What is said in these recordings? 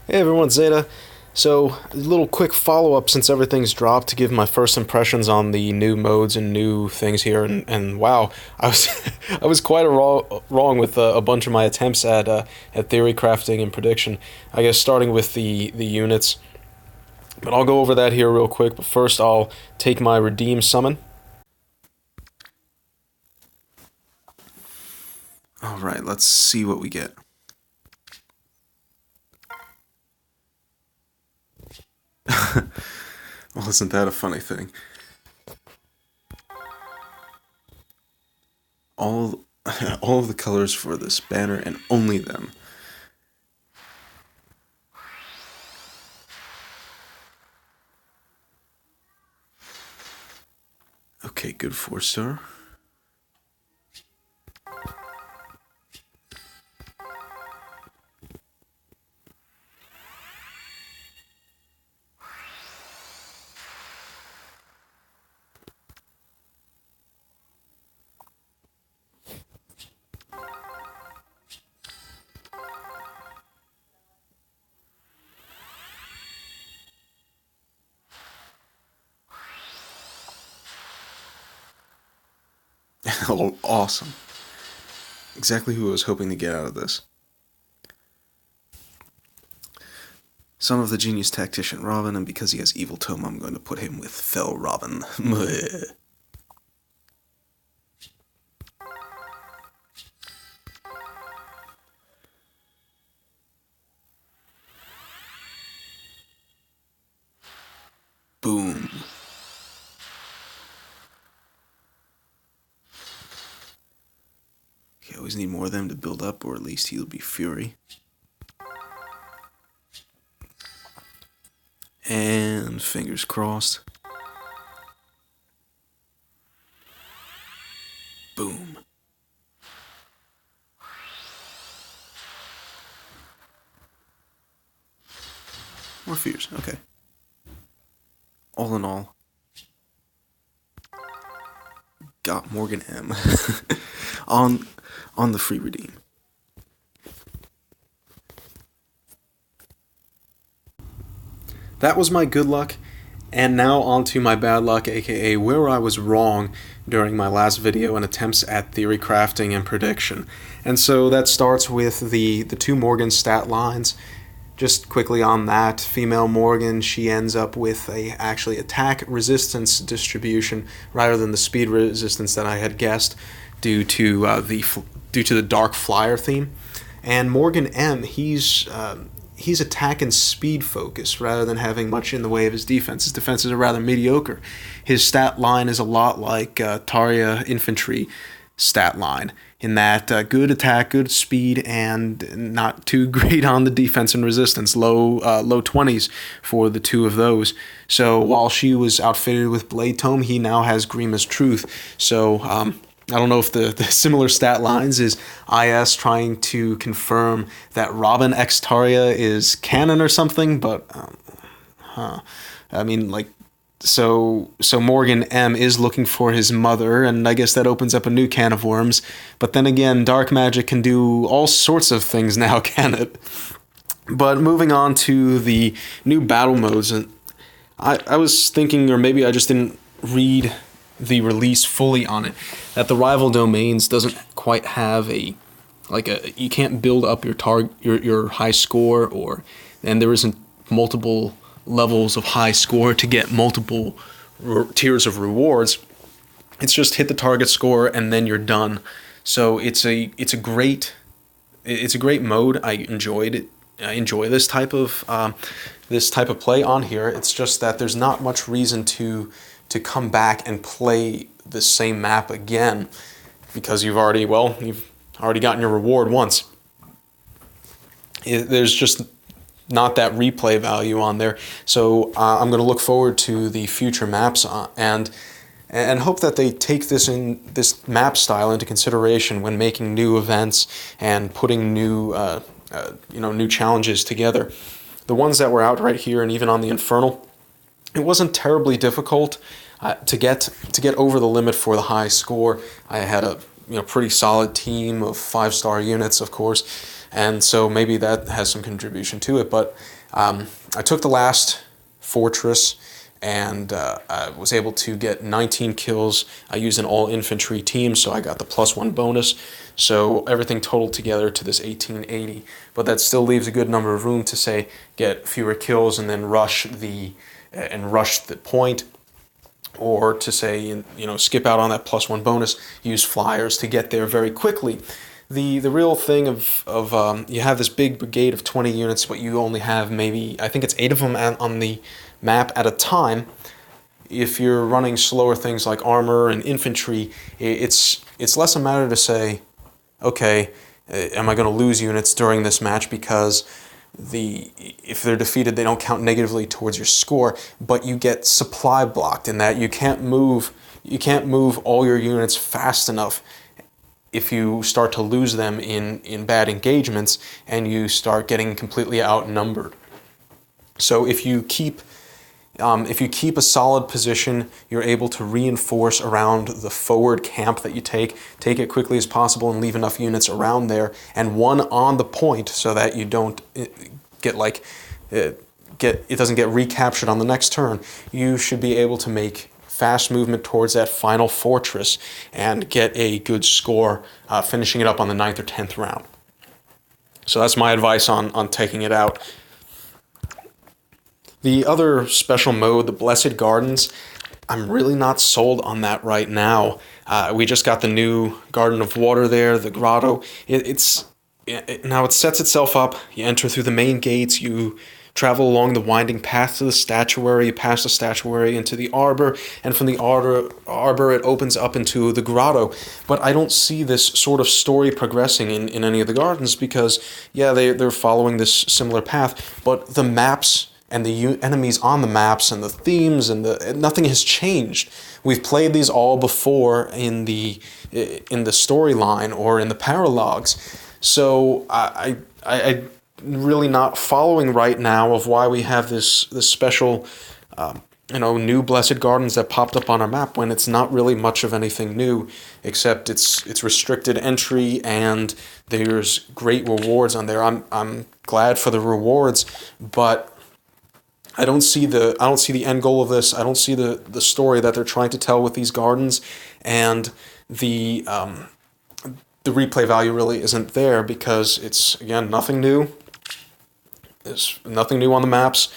Hey everyone, Zeta. So, a little quick follow up since everything's dropped to give my first impressions on the new modes and new things here. And wow, I was I was quite wrong with a bunch of my attempts at theory crafting and prediction. I guess starting with the units, but I'll go over that here real quick. But first, I'll take my redeem summon. All right, let's see what we get. Well, isn't that a funny thing? All all of the colors for this banner and only them. Okay, good 4-star. Oh, awesome. Exactly who I was hoping to get out of this. Son of the genius tactician Robin, and because he has evil tome, I'm going to put him with Fell Robin. Boom. You always need more of them to build up, or at least he'll be Fury. And fingers crossed. Boom. More fears, okay. All in all, got Morgan M on the free redeem. That was my good luck, and now on to my bad luck, aka where I was wrong during my last video and attempts at theory crafting and prediction. And so that starts with the two Morgan stat lines. Just quickly on that, female Morgan, she ends up with a actually attack resistance distribution rather than the speed resistance that I had guessed due to the dark flyer theme. And Morgan M, he's attack and speed focused rather than having much in the way of his defense. His defenses are rather mediocre. His stat line is a lot like Tarja infantry stat line in that good attack, good speed, and not too great on the defense and resistance. Low 20s for the two of those. So while she was outfitted with Blade Tome, he now has Grima's Truth. So I don't know if the similar stat lines is IS trying to confirm that Robin X Tarja is canon or something, but I mean, like, so Morgan M is looking for his mother, and I guess that opens up a new can of worms. But then again, dark magic can do all sorts of things now, can it? But moving on to the new battle modes, and I was thinking, or maybe I just didn't read the release fully on it, that the rival domains doesn't quite have you can't build up your high score, and there isn't multiple levels of high score to get multiple tiers of rewards. It's just hit the target score and then you're done. So it's a great mode. I enjoyed it. I enjoy this type of play on here. It's just that there's not much reason to come back and play the same map again because you've already gotten your reward once. There's just not that replay value on there. So I'm going to look forward to the future maps and hope that they take this map style into consideration when making new events and putting new challenges together. The ones that were out right here and even on the Infernal, it wasn't terribly difficult to get over the limit for the high score. I had a pretty solid team of 5-star units, of course. and so maybe that has some contribution to it. But I took the last fortress, and I was able to get 19 kills. I used an all-infantry team, so I got the +1 bonus. So everything totaled together to this 1880. But that still leaves a good number of room to, say, get fewer kills and then rush the point, or to say, skip out on that +1 bonus, use flyers to get there very quickly. The real thing of you have this big brigade of 20 units, but you only have maybe, I think it's 8 of them on the map at a time. If you're running slower things like armor and infantry, it's less a matter to say, okay, am I going to lose units during this match, because if they're defeated, they don't count negatively towards your score, but you get supply blocked in that you can't move all your units fast enough if you start to lose them in bad engagements and you start getting completely outnumbered. So if you keep a solid position, you're able to reinforce around the forward camp that you take it quickly as possible and leave enough units around there and one on the point so that you don't it doesn't get recaptured on the next turn. You should be able to make fast movement towards that final fortress and get a good score, finishing it up on the 9th or 10th round. So that's my advice on taking it out. The other special mode, the Blessed Gardens, I'm really not sold on that right now. We just got the new Garden of Water there, the grotto. Now it sets itself up. You enter through the main gates, you travel along the winding path to the statuary, you pass the statuary into the arbor, and from the arbor it opens up into the grotto. But I don't see this sort of story progressing in any of the gardens, because, yeah, they're following this similar path, but the maps and the enemies on the maps and the themes and nothing has changed. We've played these all before in the storyline or in the paralogs. So I really not following right now of why we have this special new Blessed Gardens that popped up on our map, when it's not really much of anything new, except it's restricted entry and there's great rewards on there. I'm glad for the rewards, but I don't see the end goal of this. I don't see the story that they're trying to tell with these gardens, and the replay value really isn't there, because it's, again, nothing new. There's nothing new on the maps.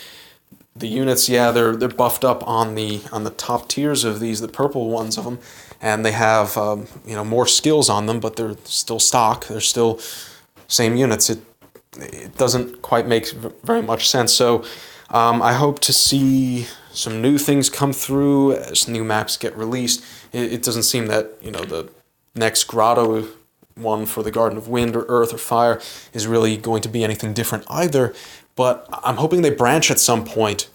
The units, yeah, they're buffed up on the top tiers of these, the purple ones of them, and they have more skills on them, but they're still stock. They're still same units. It doesn't quite make very much sense. So I hope to see some new things come through as new maps get released. It doesn't seem that the next grotto one for the Garden of Wind or Earth or Fire is really going to be anything different either, but I'm hoping they branch at some point,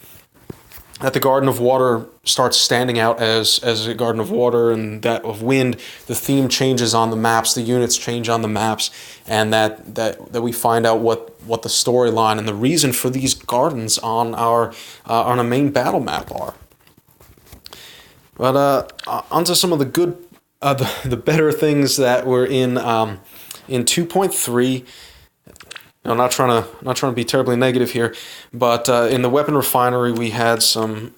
that the Garden of Water starts standing out as a Garden of Water, and that of Wind, the theme changes on the maps, the units change on the maps, and that we find out what the storyline and the reason for these gardens on a main battle map are. But onto some of the good, the better things that were in 2.3. I'm not trying to be terribly negative here, but in the weapon refinery we had some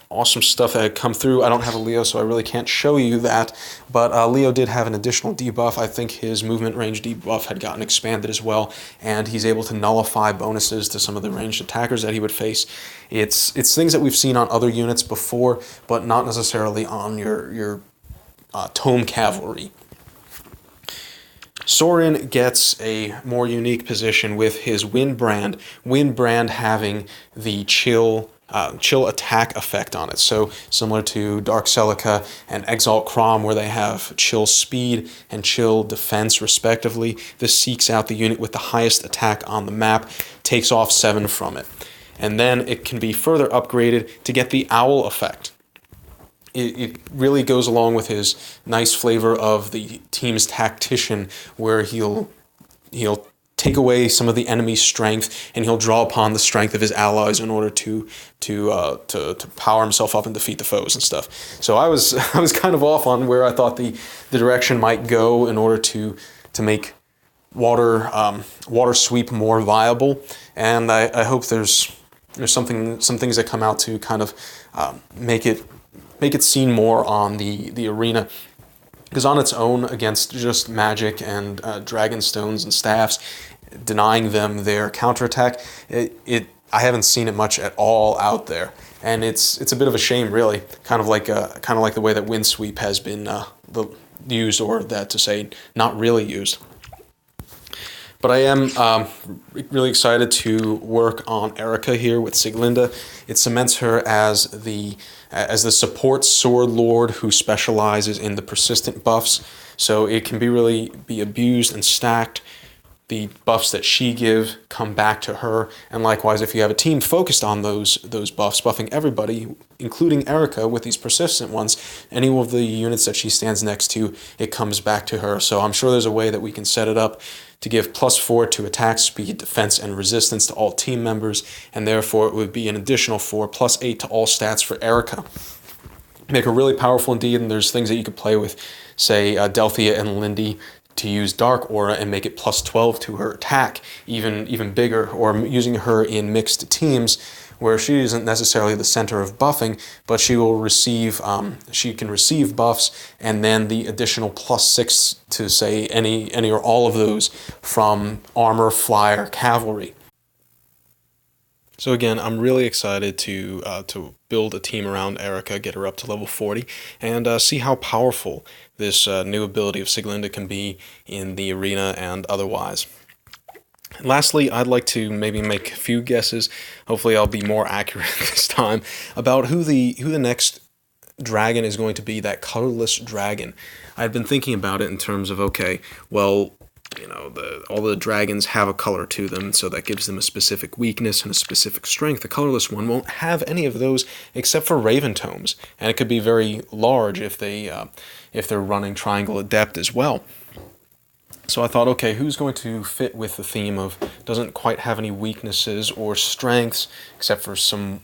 awesome stuff that had come through. I don't have a Leo, so I really can't show you that, but Leo did have an additional debuff. I think his movement range debuff had gotten expanded as well, and he's able to nullify bonuses to some of the ranged attackers that he would face. It's things that we've seen on other units before, but not necessarily on your tome cavalry. Sorin gets a more unique position with his Wind Brand having the chill attack effect on it. So similar to Dark Celica and Exalt Crom, where they have chill speed and chill defense respectively, this seeks out the unit with the highest attack on the map, takes off 7 from it. And then it can be further upgraded to get the Owl effect. It really goes along with his nice flavor of the team's tactician, where he'll take away some of the enemy's strength and he'll draw upon the strength of his allies in order to power himself up and defeat the foes and stuff. So I was kind of off on where I thought the direction might go in order to make water sweep more viable, and I hope there's some things that come out to kind of make it seen more on the arena. Because on its own, against just magic and dragon stones and staffs, denying them their counterattack, I haven't seen it much at all out there, and it's a bit of a shame, really. Kind of like the way that Windsweep has been used, or that to say, not really used. But I am really excited to work on Erica here with Sieglinde. It cements her as the support sword lord who specializes in the persistent buffs. So it can really be abused and stacked. The buffs that she gives come back to her, and likewise, if you have a team focused on those buffs, buffing everybody, including Erica with these persistent ones, any of the units that she stands next to, it comes back to her. So I'm sure there's a way that we can set it up to give +4 to attack, speed, defense, and resistance to all team members, and therefore it would be an additional 4 +8 to all stats for Erica. Make her really powerful indeed, and there's things that you could play with, say Delphia and Lindy, to use Dark Aura and make it +12 to her attack, even bigger, or using her in mixed teams where she isn't necessarily the center of buffing, but she will receive she can receive buffs, and then the additional +6 to say any or all of those from armor, flyer, cavalry. So again, I'm really excited to build a team around Erica, get her up to level 40, and see how powerful this new ability of Sieglinde can be in the arena and otherwise. And lastly, I'd like to maybe make a few guesses. Hopefully, I'll be more accurate this time about who the next dragon is going to be. That colorless dragon. I've been thinking about it in terms of, okay, well, all the dragons have a color to them, so that gives them a specific weakness and a specific strength. The colorless one won't have any of those except for Raven Tomes, and it could be very large if they're running Triangle Adept as well. So I thought, okay, who's going to fit with the theme of doesn't quite have any weaknesses or strengths except for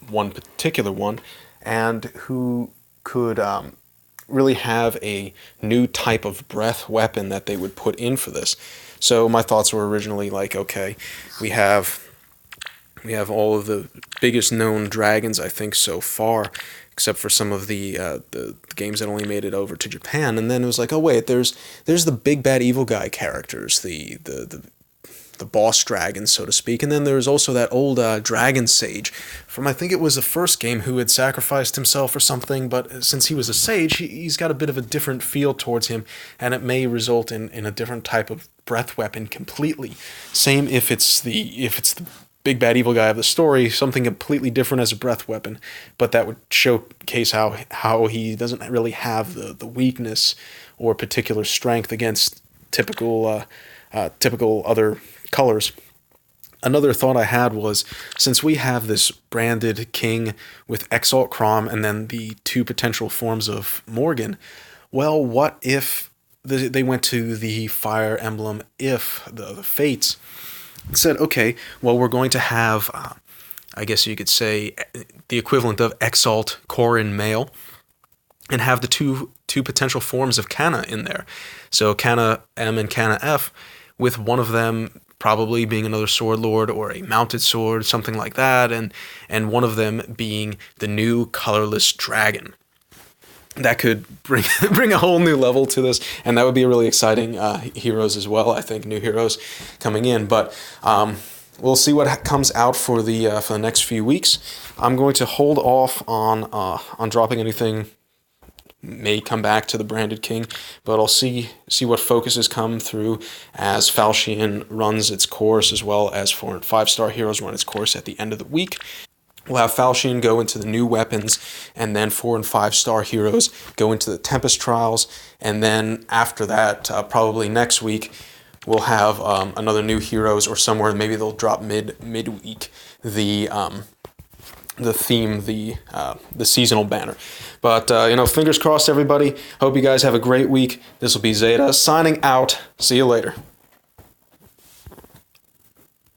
one particular one, and who could really have a new type of breath weapon that they would put in for this. So my thoughts were originally like, okay, we have all of the biggest known dragons, I think, so far, except for some of the games that only made it over to Japan. And then it was like, oh wait, there's the big bad evil guy characters, the boss dragons, so to speak. And then there's also that old dragon sage from, I think it was the first game, who had sacrificed himself or something, but since he was a sage, he's got a bit of a different feel towards him, and it may result in a different type of breath weapon completely. Same if it's the big bad evil guy of the story, something completely different as a breath weapon, but that would showcase how he doesn't really have the weakness or particular strength against typical other colors. Another thought I had was, since we have this branded king with Exalt Crom and then the two potential forms of Morgan, well, what if they went to the Fire Emblem, if the Fates, and said, okay, well, we're going to have, I guess you could say, the equivalent of Exalt Corrin male, and have the two potential forms of Canna in there. So Canna M and Canna F, with one of them probably being another sword lord or a mounted sword, something like that, and one of them being the new colorless dragon. That could bring a whole new level to this, and that would be really exciting heroes as well. I think new heroes coming in, but we'll see what comes out for the next few weeks. I'm going to hold off on dropping anything. May come back to the branded king, but I'll see what focuses come through as Falchion runs its course, as well as 4 and 5-star heroes run its course at the end of the week. We'll have Falchion go into the new weapons, and then 4 and 5-star heroes go into the Tempest Trials, and then after that, probably next week, we'll have another new heroes, or somewhere maybe they'll drop midweek the theme, the seasonal banner. But fingers crossed, everybody. Hope you guys have a great week. This will be Zeta signing out. See you later.